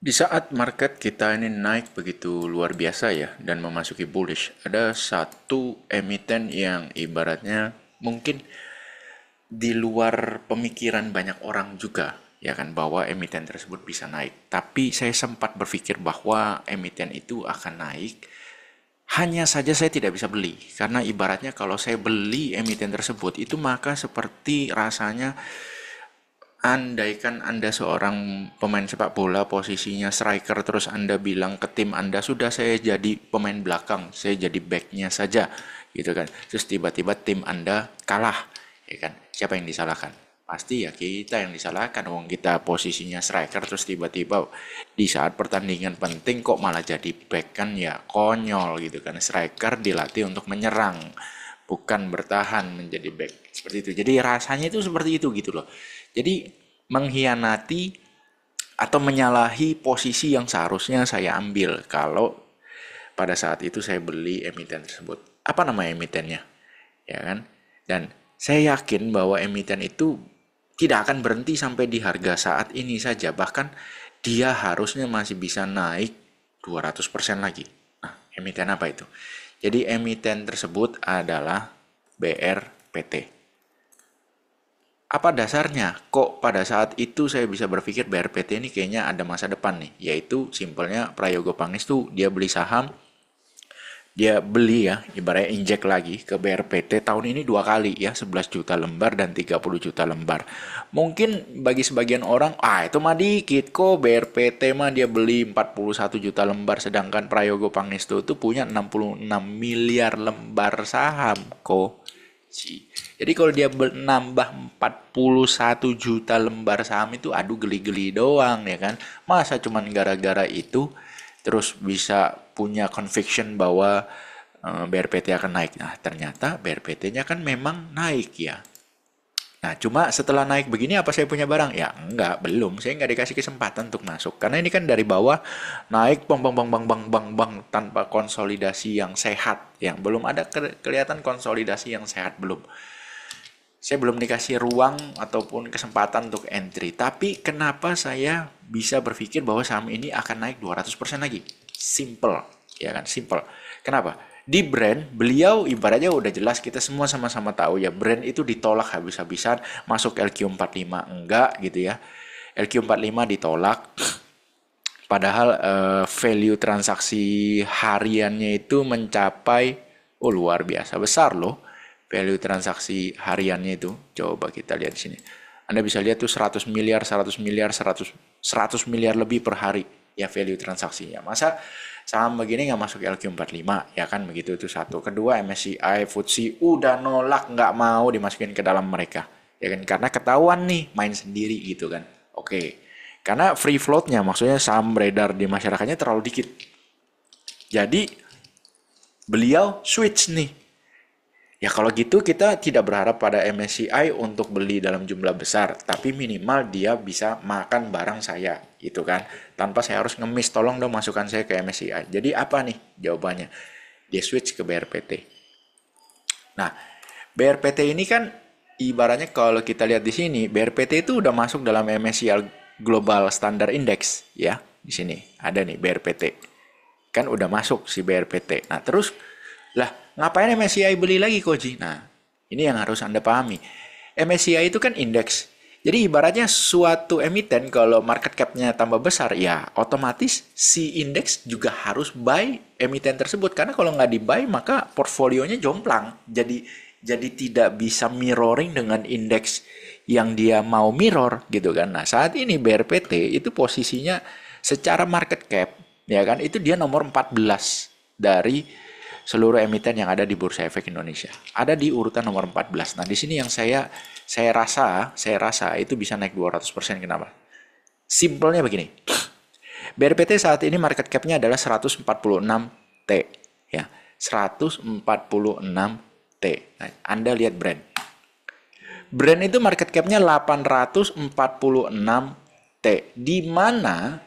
Di saat market kita ini naik begitu luar biasa ya dan memasuki bullish, ada satu emiten yang ibaratnya mungkin di luar pemikiran banyak orang juga ya kan bahwa emiten tersebut bisa naik. Tapi saya sempat berpikir bahwa emiten itu akan naik. Hanya saja saya tidak bisa beli karena ibaratnya kalau saya beli emiten tersebut itu maka seperti rasanya andaikan Anda seorang pemain sepak bola posisinya striker terus Anda bilang ke tim Anda sudah saya jadi pemain belakang, saya jadi backnya saja gitu kan. Terus tiba-tiba tim Anda kalah, ya kan? Siapa yang disalahkan? Pasti ya kita yang disalahkan. Wong kita posisinya striker terus tiba-tiba di saat pertandingan penting kok malah jadi back kan ya konyol gitu kan. Striker dilatih untuk menyerang, bukan bertahan menjadi back seperti itu. Jadi rasanya itu seperti itu gitu loh. Jadi mengkhianati atau menyalahi posisi yang seharusnya saya ambil kalau pada saat itu saya beli emiten tersebut. Apa nama emitennya? Ya kan? Dan saya yakin bahwa emiten itu tidak akan berhenti sampai di harga saat ini saja. Bahkan dia harusnya masih bisa naik 200% lagi. Nah, emiten apa itu? Jadi emiten tersebut adalah BRPT. Apa dasarnya? Kok pada saat itu saya bisa berpikir BRPT ini kayaknya ada masa depan nih? Yaitu simpelnya Prayogo Pangestu dia beli saham, dia beli ya, ibaratnya injek lagi ke BRPT tahun ini dua kali ya, 11 juta lembar dan 30 juta lembar. Mungkin bagi sebagian orang, itu mah dikit kok BRPT mah dia beli 41 juta lembar sedangkan Prayogo Pangestu itu punya 66 miliar lembar saham kok. Jadi kalau dia nambah 41 juta lembar saham itu aduh geli-geli doang ya kan. Masa cuman gara-gara itu terus bisa punya conviction bahwa BRPT akan naik. Nah, ternyata BRPT-nya kan memang naik ya. Nah, cuma setelah naik begini apa saya punya barang? Ya, enggak, belum. Saya enggak dikasih kesempatan untuk masuk. Karena ini kan dari bawah naik bang bang bang bang bang bang bang tanpa konsolidasi yang sehat. Yang belum ada kelihatan konsolidasi yang sehat belum. Saya belum dikasih ruang ataupun kesempatan untuk entry. Tapi kenapa saya bisa berpikir bahwa saham ini akan naik 200% lagi? Simple, ya kan? Simple. Kenapa? Di brand, beliau ibaratnya udah jelas kita semua sama-sama tahu ya, brand itu ditolak habis-habisan, masuk LQ45 enggak gitu ya. LQ45 ditolak, padahal value transaksi hariannya itu mencapai luar biasa besar loh. Value transaksi hariannya itu. Coba kita lihat di sini. Anda bisa lihat tuh 100 miliar, 100 miliar, 100 miliar lebih per hari ya value transaksinya. Masa saham begini nggak masuk LQ45 ya kan begitu itu satu. Kedua MSCI, FTSE udah nolak nggak mau dimasukin ke dalam mereka. Ya kan karena ketahuan nih main sendiri gitu kan. Oke. Karena free floatnya maksudnya saham beredar di masyarakatnya terlalu dikit. Jadi beliau switch nih. Ya kalau gitu kita tidak berharap pada MSCI untuk beli dalam jumlah besar, tapi minimal dia bisa makan barang saya, gitu kan. Tanpa saya harus ngemis, tolong dong masukkan saya ke MSCI. Jadi apa nih jawabannya? Dia switch ke BRPT. Nah, BRPT ini kan ibaratnya kalau kita lihat di sini, BRPT itu udah masuk dalam MSCI Global Standard Index ya. Di sini ada nih BRPT. Kan udah masuk si BRPT. Nah, terus lah, ngapain MSCI beli lagi Koji? Nah, ini yang harus Anda pahami. MSCI itu kan indeks. Jadi ibaratnya suatu emiten kalau market cap-nya tambah besar, ya otomatis si indeks juga harus buy emiten tersebut. Karena kalau nggak di buy, maka portfolionya jomplang. Jadi tidak bisa mirroring dengan indeks yang dia mau mirror gitu kan. Nah, saat ini BRPT itu posisinya secara market cap, ya kan, itu dia nomor 14 dari seluruh emiten yang ada di Bursa Efek Indonesia. Ada di urutan nomor 14. Nah, di sini yang saya rasa itu bisa naik 200%. Kenapa? Simpelnya begini. BRPT saat ini market cap-nya adalah 146 T ya. 146 T. Nah, Anda lihat brand. Brand itu market cap-nya 846 T. Di mana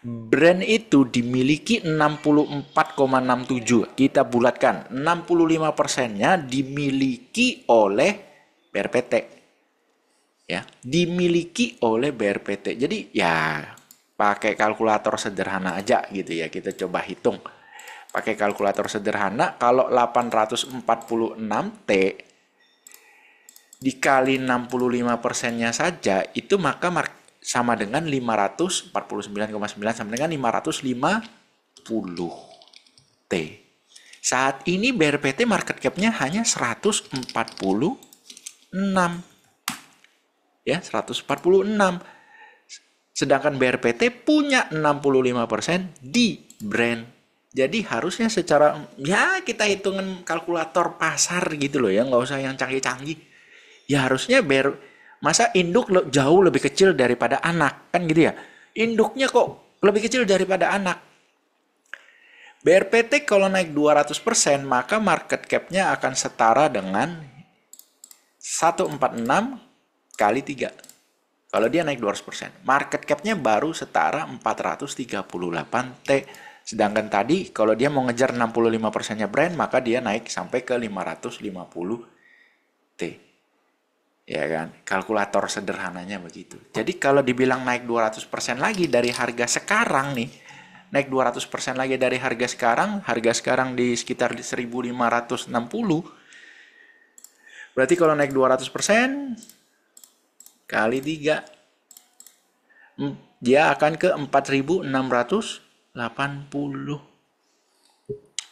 brand itu dimiliki 64,67. Kita bulatkan. 65%-nya dimiliki oleh BRPT. Ya, dimiliki oleh BRPT. Jadi ya pakai kalkulator sederhana aja gitu ya. Kita coba hitung. Pakai kalkulator sederhana, kalau 846T dikali 65%-nya saja, itu maka sama dengan 549,9 sama dengan 550T. Saat ini BRPT market cap-nya hanya 146. Ya, 146. Sedangkan BRPT punya 65% di brand. Jadi harusnya secara, ya kita hitungan kalkulator pasar gitu loh ya, nggak usah yang canggih-canggih. Ya harusnya masa induk jauh lebih kecil daripada anak, kan gitu ya. Induknya kok lebih kecil daripada anak. BRPT kalau naik 200%, maka market cap-nya akan setara dengan 146 kali 3. Kalau dia naik 200%, market cap-nya baru setara 438T. Sedangkan tadi kalau dia mau ngejar 65%-nya brand, maka dia naik sampai ke 550T. Ya kan? Kalkulator sederhananya begitu. Jadi kalau dibilang naik 200% lagi dari harga sekarang nih, naik 200% lagi dari harga sekarang di sekitar 1560. Berarti kalau naik 200% kali 3, dia akan ke 4680.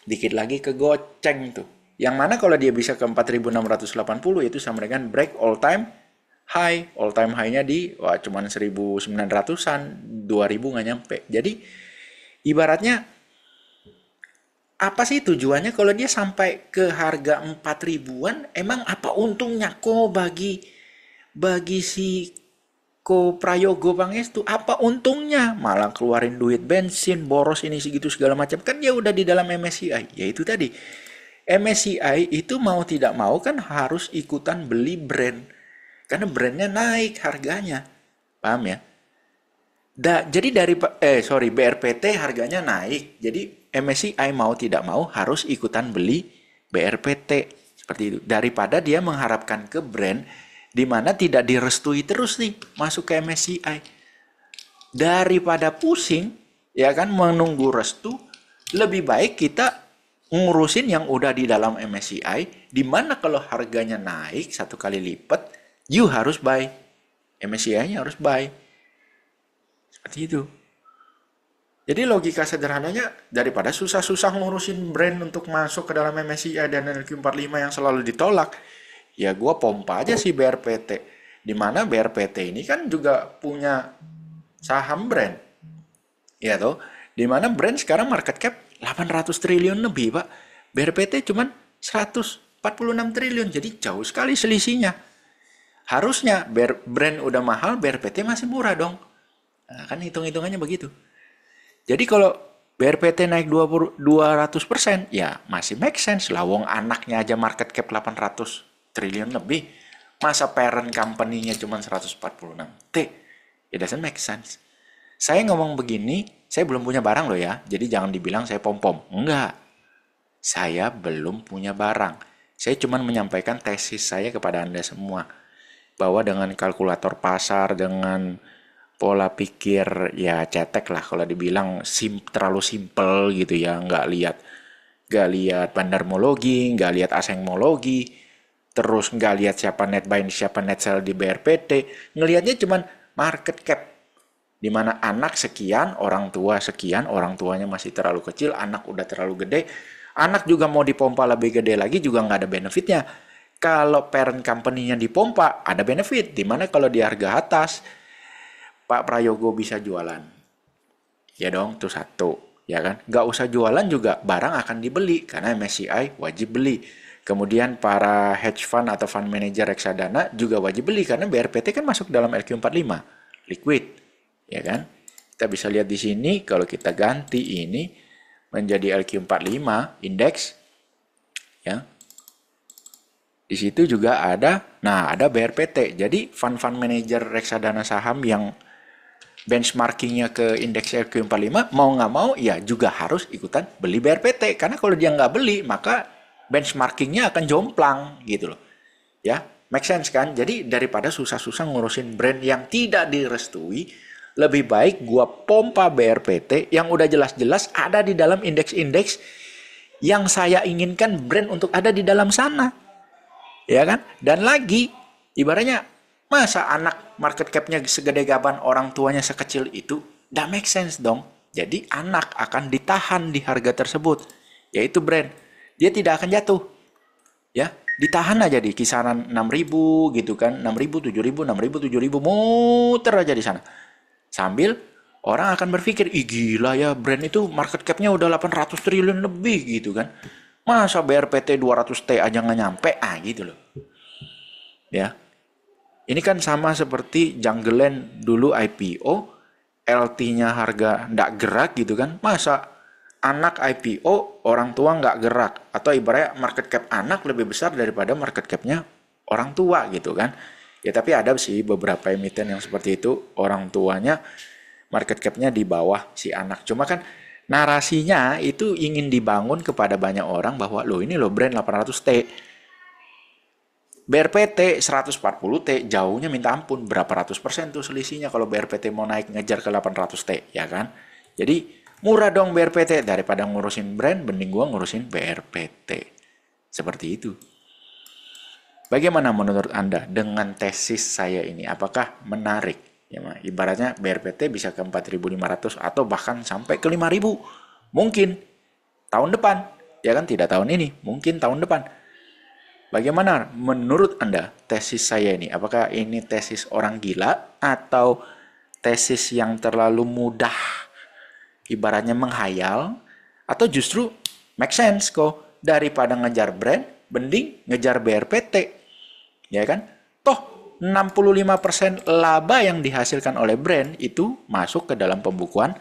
Dikit lagi ke goceng tuh. Yang mana kalau dia bisa ke 4680 itu sama dengan break all time high. All time high-nya di cuman 1900-an, 2000 nggak nyampe. Jadi ibaratnya apa sih tujuannya kalau dia sampai ke harga 4000-an? Emang apa untungnya kok bagi si Ko Prayogo Pangestu? Apa untungnya? Malah keluarin duit bensin, boros ini segitu segala macam. Kan dia udah di dalam MSCI. Ya itu tadi. MSCI itu mau tidak mau kan harus ikutan beli brand. Karena brandnya naik harganya. Paham ya? Jadi BRPT harganya naik. Jadi MSCI mau tidak mau harus ikutan beli BRPT. Seperti itu. Daripada dia mengharapkan ke brand di mana tidak direstui terus nih masuk ke MSCI. Daripada pusing, ya kan, menunggu restu, lebih baik kita ngurusin yang udah di dalam MSCI, di mana kalau harganya naik 1 kali lipat, you harus buy. MSCI-nya harus buy. Seperti itu. Jadi logika sederhananya, daripada susah-susah ngurusin brand untuk masuk ke dalam MSCI dan LQ45 yang selalu ditolak, ya gue pompa aja si BRPT. Dimana BRPT ini kan juga punya saham brand. Ya toh, dimana brand sekarang market cap 800 triliun lebih, Pak. BRPT cuman 146 triliun, jadi jauh sekali selisihnya. Harusnya brand udah mahal, BRPT masih murah dong. Nah, kan hitung-hitungannya begitu. Jadi kalau BRPT naik 200%, ya masih make sense lah. Wong anaknya aja market cap 800 triliun lebih. Masa parent company-nya cuma 146T? It doesn't make sense. Saya ngomong begini, saya belum punya barang loh ya. Jadi jangan dibilang saya pom-pom. Enggak. Saya belum punya barang. Saya cuma menyampaikan tesis saya kepada Anda semua. Bahwa dengan kalkulator pasar, dengan pola pikir ya cetek lah kalau dibilang terlalu simple gitu ya, nggak lihat bandarmologi, nggak lihat asengmologi, terus nggak lihat siapa net buy siapa net sell di BRPT, ngelihatnya cuman market cap, di mana anak sekian, orang tua sekian, orang tuanya masih terlalu kecil, anak udah terlalu gede, anak juga mau dipompa lebih gede lagi juga nggak ada benefitnya. Kalau parent company-nya dipompa ada benefit, di mana kalau di harga atas Pak Prayogo bisa jualan. Ya dong, itu satu. Ya kan? Nggak usah jualan juga, barang akan dibeli. Karena MSCI wajib beli. Kemudian para hedge fund atau fund manager reksadana juga wajib beli. Karena BRPT kan masuk dalam LQ45. Liquid. Ya kan? Kita bisa lihat di sini, kalau kita ganti ini menjadi LQ45, indeks. Ya. Di situ juga ada BRPT. Jadi fund manager reksadana saham yang benchmarkingnya ke indeks LQ45 mau nggak mau ya juga harus ikutan beli BRPT, karena kalau dia nggak beli maka benchmarkingnya akan jomplang gitu loh ya. Make sense kan? Jadi daripada susah-susah ngurusin brand yang tidak direstui, Lebih baik gua pompa BRPT yang udah jelas-jelas ada di dalam indeks-indeks yang saya inginkan brand untuk ada di dalam sana. Ya kan? Dan lagi, ibaratnya, masa anak market cap-nya segede gaban, orang tuanya sekecil itu? Nggak make sense dong. Jadi anak akan ditahan di harga tersebut, yaitu brand. Dia tidak akan jatuh. Ya, ditahan aja di kisaran 6.000 gitu kan, 6.000, 7.000, 6.000, 7.000, muter aja di sana. Sambil orang akan berpikir, ih gila ya, brand itu market cap-nya udah 800 triliun lebih gitu kan. Masa BRPT 200T aja nggak nyampe? Ah gitu loh. Ya, ini kan sama seperti Jungleland dulu IPO, LT-nya harga nggak gerak gitu kan. Masa anak IPO, orang tua nggak gerak. Atau ibaratnya market cap anak lebih besar daripada market cap-nya orang tua gitu kan. Ya tapi ada sih beberapa emiten yang seperti itu, orang tuanya market cap-nya di bawah si anak. Cuma kan narasinya itu ingin dibangun kepada banyak orang bahwa loh ini loh brand 800T. BRPT 140T jauhnya minta ampun, berapa ratus persen tuh selisihnya kalau BRPT mau naik ngejar ke 800T, ya kan? Jadi murah dong BRPT, daripada ngurusin brand, mending gua ngurusin BRPT. Seperti itu. Bagaimana menurut Anda dengan tesis saya ini? Apakah menarik? Ya, ibaratnya BRPT bisa ke 4.500 atau bahkan sampai ke 5.000. Mungkin tahun depan, ya kan, tidak tahun ini, mungkin tahun depan. Bagaimana menurut Anda tesis saya ini? Apakah ini tesis orang gila atau tesis yang terlalu mudah, ibaratnya menghayal, atau justru make sense kok, daripada ngejar brand, mending ngejar BRPT, ya kan? Toh 65% laba yang dihasilkan oleh brand itu masuk ke dalam pembukuan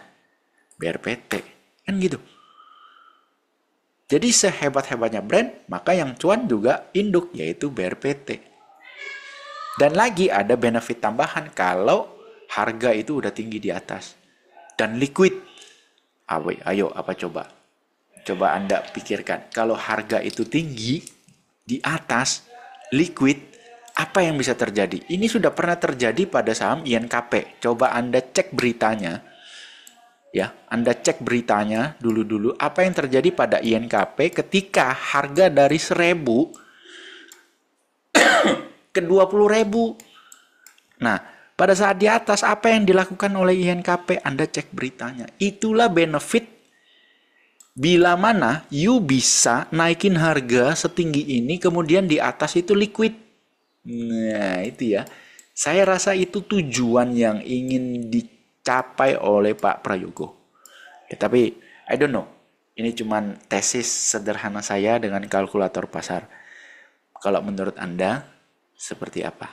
BRPT, kan gitu. Jadi sehebat-hebatnya brand, maka yang cuan juga induk, yaitu BRPT. Dan lagi ada benefit tambahan kalau harga itu udah tinggi di atas. Dan liquid. Ayo, apa coba? Coba Anda pikirkan. Kalau harga itu tinggi, di atas, liquid, apa yang bisa terjadi? Ini sudah pernah terjadi pada saham INKP. Coba Anda cek beritanya. Ya, Anda cek beritanya dulu-dulu apa yang terjadi pada INKP ketika harga dari 1.000 ke 20.000. Nah, pada saat di atas apa yang dilakukan oleh INKP? Anda cek beritanya. Itulah benefit bila mana you bisa naikin harga setinggi ini kemudian di atas itu liquid. Nah, itu ya. Saya rasa itu tujuan yang ingin dicapai oleh Pak Prayogo. Ya, tapi I don't know. Ini cuman tesis sederhana saya dengan kalkulator pasar. Kalau menurut Anda seperti apa?